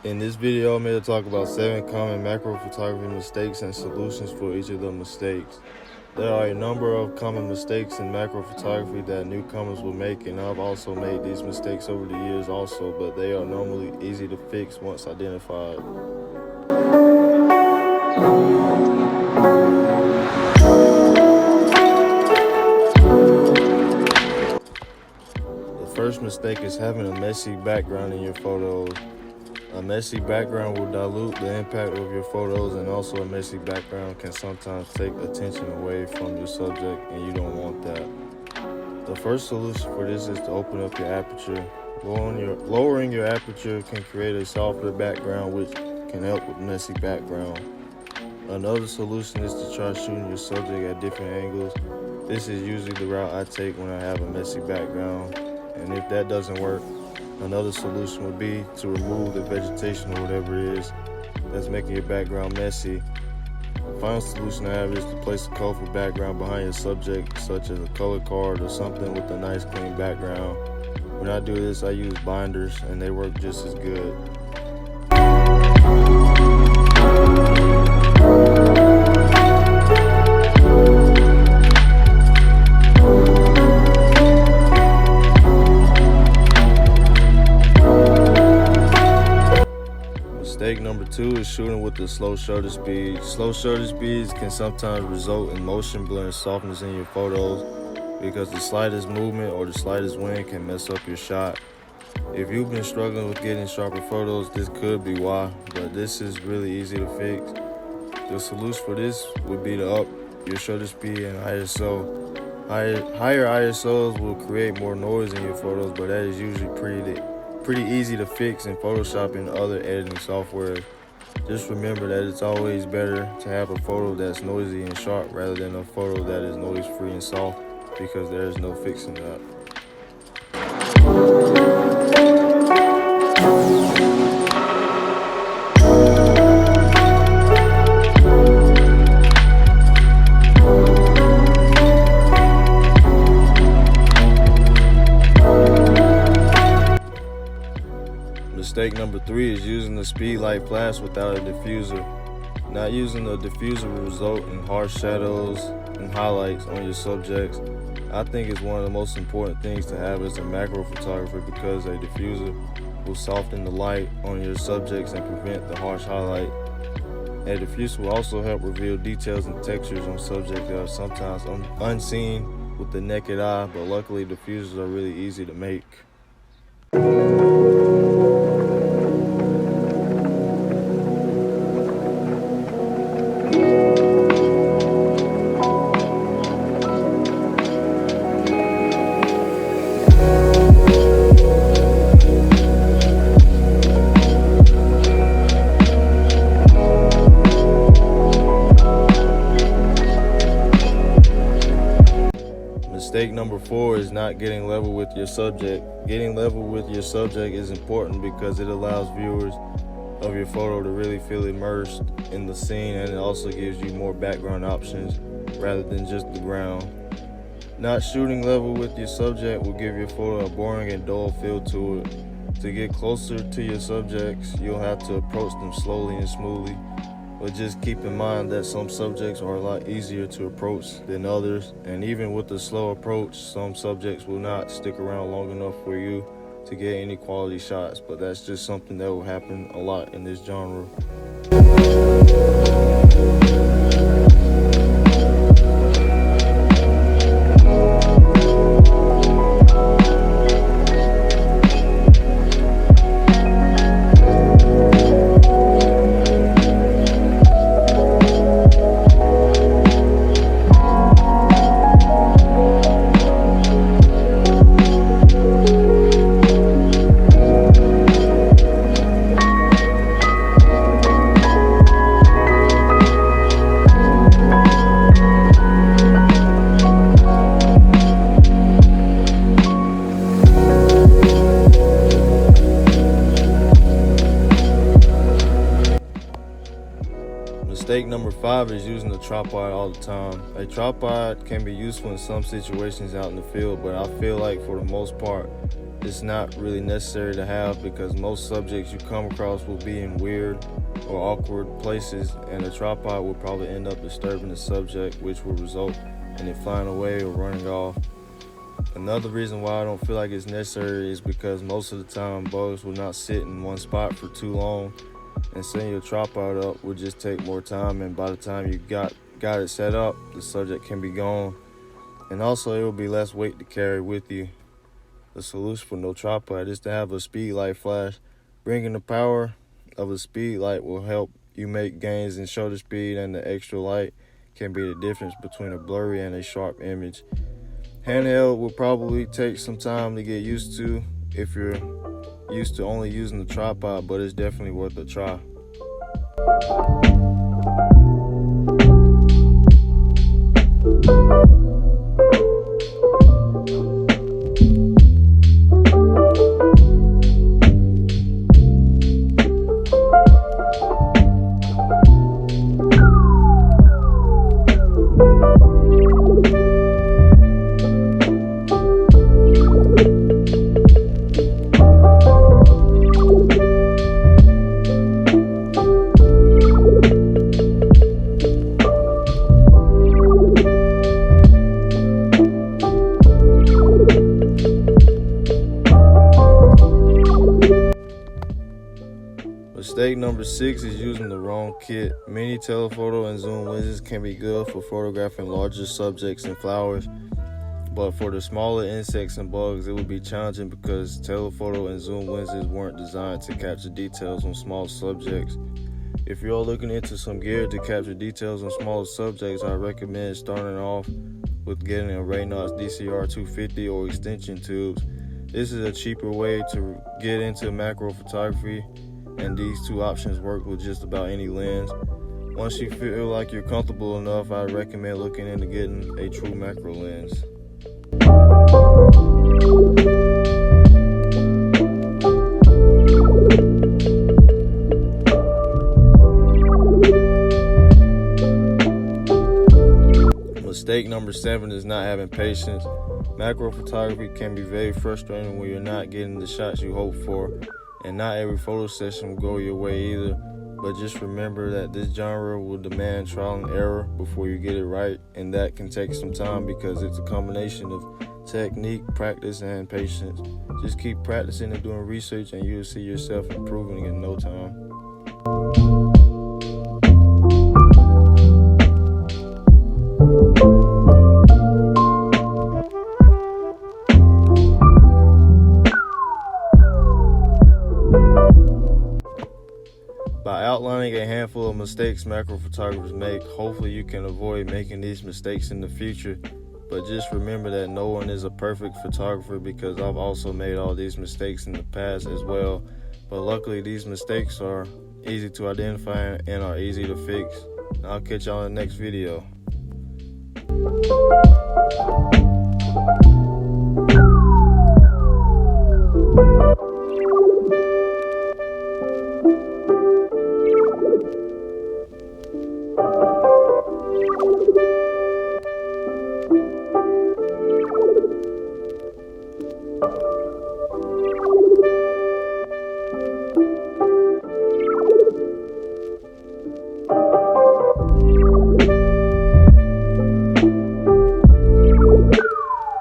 In this video, I'm here to talk about 7 common macro photography mistakes and solutions for each of the mistakes. There are a number of common mistakes in macro photography that newcomers will make, and I've also made these mistakes over the years also, but they are normally easy to fix once identified. The first mistake is having a messy background in your photos. A messy background will dilute the impact of your photos, and also a messy background can sometimes take attention away from your subject, and you don't want that. The first solution for this is to open up your aperture. Lowering your aperture can create a softer background, which can help with messy background. Another solution is to try shooting your subject at different angles. This is usually the route I take when I have a messy background, and if that doesn't work, another solution would be to remove the vegetation or whatever it is that's making your background messy. The final solution I have is to place a colorful background behind your subject, such as a color card or something with a nice clean background. When I do this, I use binders, and they work just as good. Mistake number 2 is shooting with the slow shutter speed. Slow shutter speeds can sometimes result in motion blur and softness in your photos because the slightest movement or the slightest wind can mess up your shot. If you've been struggling with getting sharper photos, this could be why, but this is really easy to fix. The solution for this would be to up your shutter speed and ISO. Higher ISOs will create more noise in your photos, but that is usually pretty easy to fix in Photoshop and other editing software. Just remember that it's always better to have a photo that's noisy and sharp rather than a photo that is noise free and soft, because there is no fixing that. Mistake number 3 is using the speedlight flash without a diffuser. Not using a diffuser will result in harsh shadows and highlights on your subjects. I think it's one of the most important things to have as a macro photographer, because a diffuser will soften the light on your subjects and prevent the harsh highlight. A diffuser will also help reveal details and textures on subjects that are sometimes unseen with the naked eye, but luckily diffusers are really easy to make. Mistake number 4 is not getting level with your subject. Getting level with your subject is important because it allows viewers of your photo to really feel immersed in the scene, and it also gives you more background options rather than just the ground. Not shooting level with your subject will give your photo a boring and dull feel to it. To get closer to your subjects, you'll have to approach them slowly and smoothly. But just keep in mind that some subjects are a lot easier to approach than others, and even with a slow approach, some subjects will not stick around long enough for you to get any quality shots, but that's just something that will happen a lot in this genre. Mistake number 5 is using a tripod all the time. A tripod can be useful in some situations out in the field, but I feel like for the most part, it's not really necessary to have because most subjects you come across will be in weird or awkward places, and a tripod will probably end up disturbing the subject, which will result in it flying away or running off. Another reason why I don't feel like it's necessary is because most of the time bugs will not sit in one spot for too long, and setting your tripod up will just take more time, and by the time you got it set up, the subject can be gone, and also it will be less weight to carry with you. The solution for no tripod is to have a speed light flash. Bringing the power of a speed light will help you make gains in shutter speed, and the extra light can be the difference between a blurry and a sharp image. Handheld will probably take some time to get used to if you're used to only using the tripod, but it's definitely worth a try. Mistake number 6 is using the wrong kit. Many telephoto and zoom lenses can be good for photographing larger subjects and flowers, but for the smaller insects and bugs, it would be challenging because telephoto and zoom lenses weren't designed to capture details on small subjects. If you're looking into some gear to capture details on smaller subjects, I recommend starting off with getting a Raynaud's DCR 250 or extension tubes. This is a cheaper way to get into macro photography, and these two options work with just about any lens. Once you feel like you're comfortable enough, I recommend looking into getting a true macro lens. Mistake number 7 is not having patience. Macro photography can be very frustrating when you're not getting the shots you hope for, and not every photo session will go your way either. But just remember that this genre will demand trial and error before you get it right, and that can take some time because it's a combination of technique, practice, and patience. Just keep practicing and doing research, and you'll see yourself improving in no time. By outlining a handful of mistakes macro photographers make, hopefully you can avoid making these mistakes in the future. But just remember that no one is a perfect photographer, because I've also made all these mistakes in the past as well. But luckily these mistakes are easy to identify and are easy to fix. I'll catch y'all in the next video.